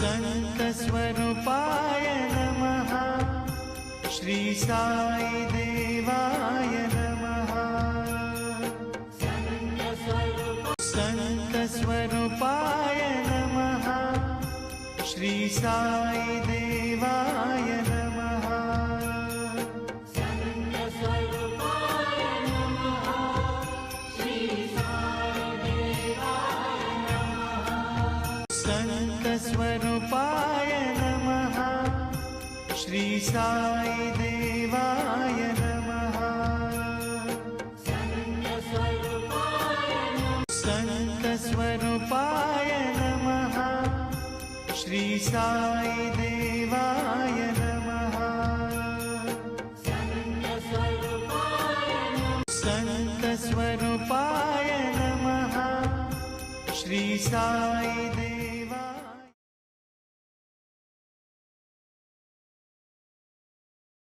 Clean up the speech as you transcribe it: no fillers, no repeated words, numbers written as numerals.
संत स्वरूपाय नमः। श्री साई देवाय नमः। संत स्वरूपाय नमः। श्री साई देवाय नमः। संत स्वरूपाय नमः। श्री साई देवाय नमः। संत स्वरूपाय नमः। श्री साई देवाय नमः। संत स्वरूपाय नमः। श्री साई